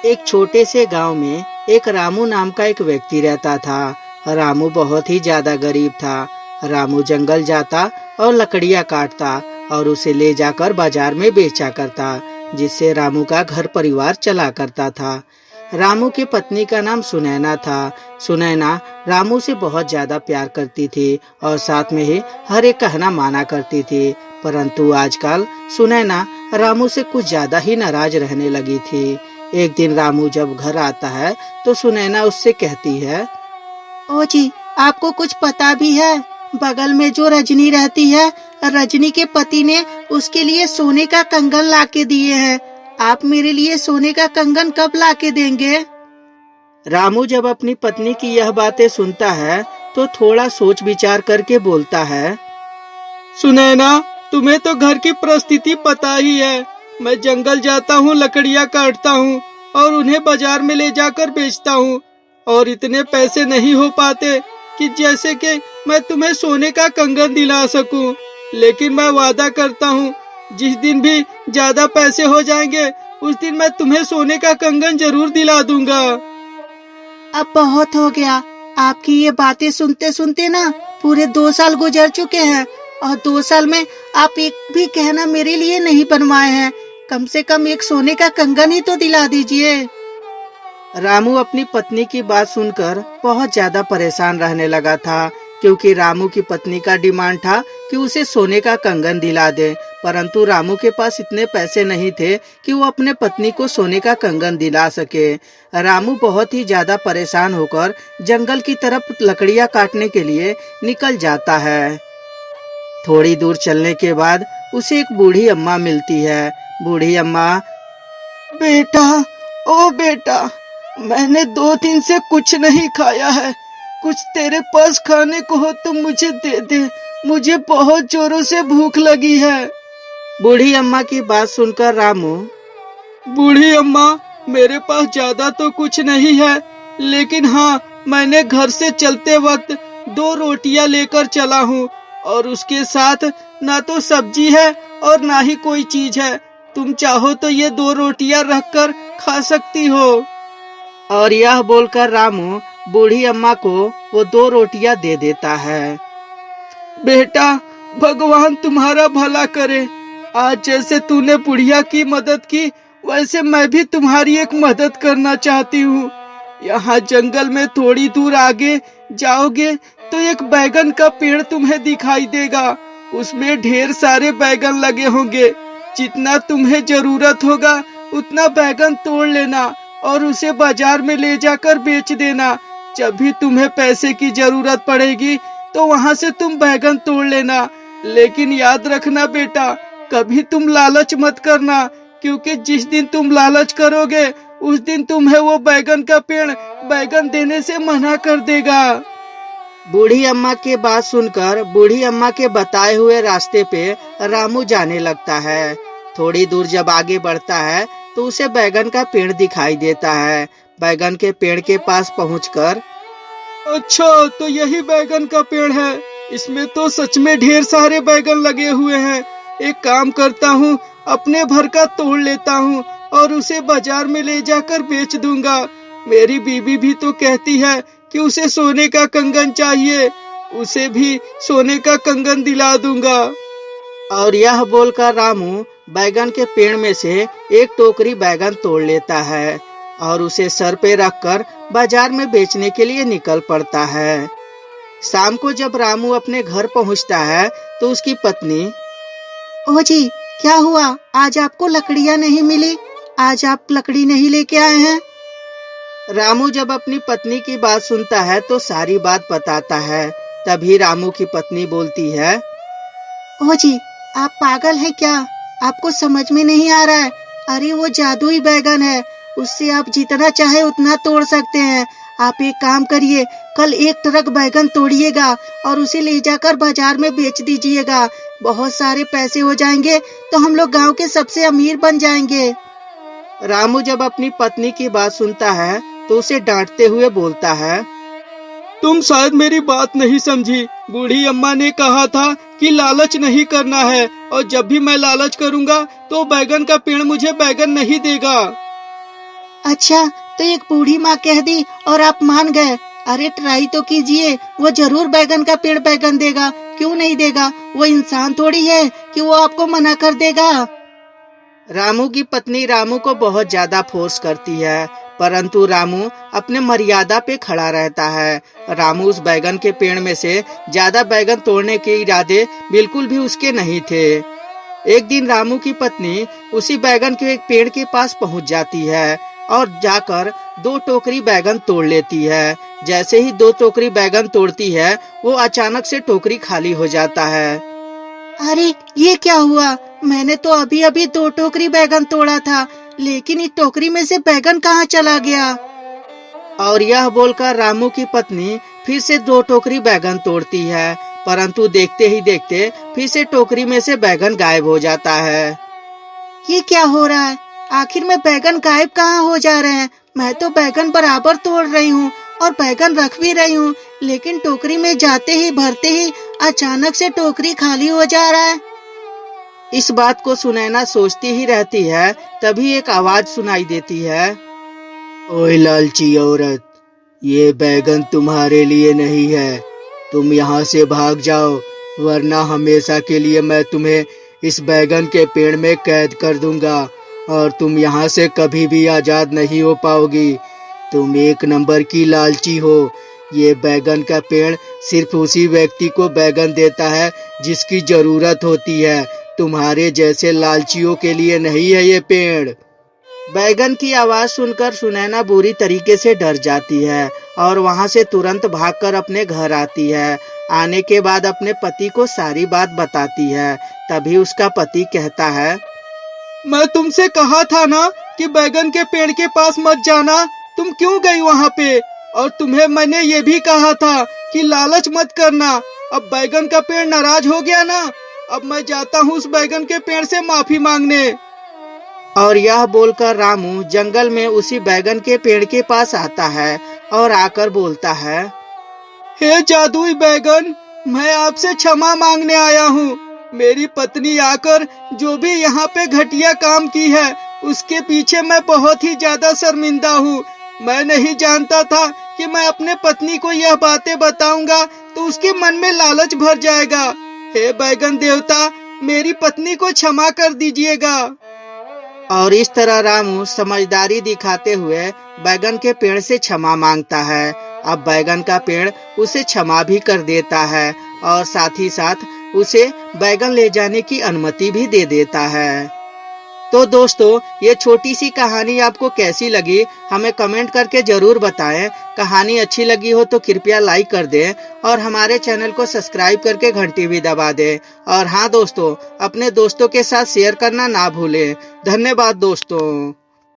एक छोटे से गांव में एक रामू नाम का एक व्यक्ति रहता था। रामू बहुत ही ज्यादा गरीब था। रामू जंगल जाता और लकड़ियां काटता और उसे ले जाकर बाजार में बेचा करता, जिससे रामू का घर परिवार चला करता था। रामू की पत्नी का नाम सुनैना था। सुनैना रामू से बहुत ज्यादा प्यार करती थी और साथ में ही हर एक कहना माना करती थी। परंतु आजकल सुनैना रामू से कुछ ज्यादा ही नाराज रहने लगी थी। एक दिन रामू जब घर आता है तो सुनैना उससे कहती है, ओ जी, आपको कुछ पता भी है? बगल में जो रजनी रहती है, रजनी के पति ने उसके लिए सोने का कंगन लाके दिए हैं। आप मेरे लिए सोने का कंगन कब लाके देंगे? रामू जब अपनी पत्नी की यह बातें सुनता है तो थोड़ा सोच विचार करके बोलता है, सुनैना, तुम्हें तो घर की परिस्थिति पता ही है। मैं जंगल जाता हूँ, लकड़ियाँ काटता हूँ और उन्हें बाजार में ले जाकर बेचता हूँ, और इतने पैसे नहीं हो पाते कि जैसे कि मैं तुम्हें सोने का कंगन दिला सकूं। लेकिन मैं वादा करता हूँ, जिस दिन भी ज्यादा पैसे हो जाएंगे उस दिन मैं तुम्हें सोने का कंगन जरूर दिला दूंगा। अब बहुत हो गया। आपकी ये बातें सुनते सुनते ना पूरे 2 साल गुजर चुके हैं, और 2 साल में आप एक भी गहना मेरे लिए नहीं बनवाए हैं। कम से कम एक सोने का कंगन ही तो दिला दीजिए। रामू अपनी पत्नी की बात सुनकर बहुत ज्यादा परेशान रहने लगा था, क्योंकि रामू की पत्नी का डिमांड था कि उसे सोने का कंगन दिला दे। परंतु रामू के पास इतने पैसे नहीं थे कि वो अपने पत्नी को सोने का कंगन दिला सके। रामू बहुत ही ज्यादा परेशान होकर जंगल की तरफ लकड़ियां काटने के लिए निकल जाता है। थोड़ी दूर चलने के बाद उसे एक बूढ़ी अम्मा मिलती है। बूढ़ी अम्मा, बेटा, ओ बेटा, मैंने 2 दिन से कुछ नहीं खाया है। कुछ तेरे पास खाने को हो तो मुझे दे दे, मुझे बहुत जोरों से भूख लगी है। बूढ़ी अम्मा की बात सुनकर रामू, बूढ़ी अम्मा, मेरे पास ज्यादा तो कुछ नहीं है, लेकिन हाँ, मैंने घर से चलते वक्त 2 रोटियां लेकर चला हूँ, और उसके साथ ना तो सब्जी है और ना ही कोई चीज है। तुम चाहो तो ये 2 रोटियां रखकर खा सकती हो। और यह बोलकर रामू बूढ़ी अम्मा को वो 2 रोटियां दे देता है। बेटा, भगवान तुम्हारा भला करे। आज जैसे तूने बुढ़िया की मदद की, वैसे मैं भी तुम्हारी एक मदद करना चाहती हूँ। यहाँ जंगल में थोड़ी दूर आगे जाओगे तो एक बैगन का पेड़ तुम्हें दिखाई देगा। उसमें ढेर सारे बैगन लगे होंगे। जितना तुम्हें जरूरत होगा उतना बैगन तोड़ लेना और उसे बाजार में ले जाकर बेच देना। जब भी तुम्हें पैसे की जरूरत पड़ेगी तो वहाँ से तुम बैगन तोड़ लेना। लेकिन याद रखना बेटा, कभी तुम लालच मत करना, क्योंकि जिस दिन तुम लालच करोगे उस दिन तुम्हें वो बैगन का पेड़ बैगन देने से मना कर देगा। बूढ़ी अम्मा की बात सुनकर बूढ़ी अम्मा के बताए हुए रास्ते पे रामू जाने लगता है। थोड़ी दूर जब आगे बढ़ता है तो उसे बैगन का पेड़ दिखाई देता है। बैगन के पेड़ के पास पहुंचकर, अच्छा, तो यही बैगन का पेड़ है। इसमें तो सच में ढेर सारे बैगन लगे हुए हैं। एक काम करता हूँ, अपने भर का तोड़ लेता हूँ और उसे बाजार में ले जाकर बेच दूंगा। मेरी बीवी भी तो कहती है कि उसे सोने का कंगन चाहिए, उसे भी सोने का कंगन दिला दूंगा। और यह बोलकर रामू बैगन के पेड़ में से एक टोकरी बैगन तोड़ लेता है और उसे सर पे रखकर बाजार में बेचने के लिए निकल पड़ता है। शाम को जब रामू अपने घर पहुंचता है तो उसकी पत्नी, ओ जी, क्या हुआ? आज आपको लकड़ियां नहीं मिली? आज आप लकड़ी नहीं लेके आए हैं? रामू जब अपनी पत्नी की बात सुनता है तो सारी बात बताता है। तभी रामू की पत्नी बोलती है, ओ जी, आप पागल हैं क्या? आपको समझ में नहीं आ रहा है? अरे वो जादुई बैगन है, उससे आप जितना चाहे उतना तोड़ सकते हैं। आप एक काम करिए, कल 1 ट्रक बैगन तोड़िएगा और उसे ले जाकर बाजार में बेच दीजिएगा। बहुत सारे पैसे हो जाएंगे तो हम लोग गांव के सबसे अमीर बन जाएंगे। रामू जब अपनी पत्नी की बात सुनता है तो उसे डांटते हुए बोलता है, तुम शायद मेरी बात नहीं समझी। बूढ़ी अम्मा ने कहा था कि लालच नहीं करना है, और जब भी मैं लालच करूंगा तो बैगन का पेड़ मुझे बैगन नहीं देगा। अच्छा, तो एक बूढ़ी माँ कह दी और आप मान गए। अरे ट्राई तो कीजिए, वो जरूर बैगन का पेड़ बैगन देगा। क्यों नहीं देगा? वो इंसान थोड़ी है कि वो आपको मना कर देगा। रामू की पत्नी रामू को बहुत ज्यादा फोर्स करती है, परंतु रामू अपने मर्यादा पे खड़ा रहता है। रामू उस बैगन के पेड़ में से ज्यादा बैगन तोड़ने के इरादे बिल्कुल भी उसके नहीं थे। एक दिन रामू की पत्नी उसी बैगन के एक पेड़ के पास पहुंच जाती है और जाकर 2 टोकरी बैगन तोड़ लेती है। जैसे ही 2 टोकरी बैगन तोड़ती है, वो अचानक से टोकरी खाली हो जाता है। अरे ये क्या हुआ? मैंने तो अभी अभी 2 टोकरी बैगन तोड़ा था, लेकिन इस टोकरी में से बैगन कहाँ चला गया? और यह बोलकर रामू की पत्नी फिर से 2 टोकरी बैगन तोड़ती है, परंतु देखते ही देखते फिर से टोकरी में से बैगन गायब हो जाता है। ये क्या हो रहा है? आखिर में बैगन गायब कहाँ हो जा रहे हैं? मैं तो बैगन बराबर तोड़ रही हूँ और बैगन रख भी रही हूँ, लेकिन टोकरी में जाते ही भरते ही अचानक से टोकरी खाली हो जा रहा है। इस बात को सुनैना सोचती ही रहती है, तभी एक आवाज सुनाई देती है। ओए लालची औरत, ये बैगन तुम्हारे लिए नहीं है। तुम यहाँ से भाग जाओ, वरना हमेशा के लिए मैं तुम्हें इस बैगन के पेड़ में कैद कर दूंगा और तुम यहाँ से कभी भी आजाद नहीं हो पाओगी। तुम एक नंबर की लालची हो। ये बैगन का पेड़ सिर्फ उसी व्यक्ति को बैगन देता है जिसकी जरूरत होती है। तुम्हारे जैसे लालचियों के लिए नहीं है ये पेड़। बैगन की आवाज सुनकर सुनैना बुरी तरीके से डर जाती है और वहां से तुरंत भागकर अपने घर आती है। आने के बाद अपने पति को सारी बात बताती है। तभी उसका पति कहता है, मैं तुमसे कहा था ना कि बैगन के पेड़ के पास मत जाना। तुम क्यों गई वहाँ पे? और तुम्हें मैंने ये भी कहा था कि लालच मत करना। अब बैगन का पेड़ नाराज हो गया ना, अब मैं जाता हूँ उस बैगन के पेड़ से माफी मांगने। और यह बोलकर रामू जंगल में उसी बैगन के पेड़ के पास आता है और आकर बोलता है, हे जादुई बैगन, मैं आपसे क्षमा मांगने आया हूँ। मेरी पत्नी आकर जो भी यहाँ पे घटिया काम की है, उसके पीछे मैं बहुत ही ज्यादा शर्मिंदा हूँ। मैं नहीं जानता था कि मैं अपने पत्नी को यह बातें बताऊंगा तो उसके मन में लालच भर जाएगा। हे बैगन देवता, मेरी पत्नी को क्षमा कर दीजिएगा। और इस तरह रामू समझदारी दिखाते हुए बैगन के पेड़ से क्षमा मांगता है। अब बैगन का पेड़ उसे क्षमा भी कर देता है और साथ ही साथ उसे बैगन ले जाने की अनुमति भी दे देता है। तो दोस्तों, ये छोटी सी कहानी आपको कैसी लगी हमें कमेंट करके जरूर बताएं। कहानी अच्छी लगी हो तो कृपया लाइक कर दें और हमारे चैनल को सब्सक्राइब करके घंटी भी दबा दें। और हाँ दोस्तों, अपने दोस्तों के साथ शेयर करना ना भूलें। धन्यवाद दोस्तों।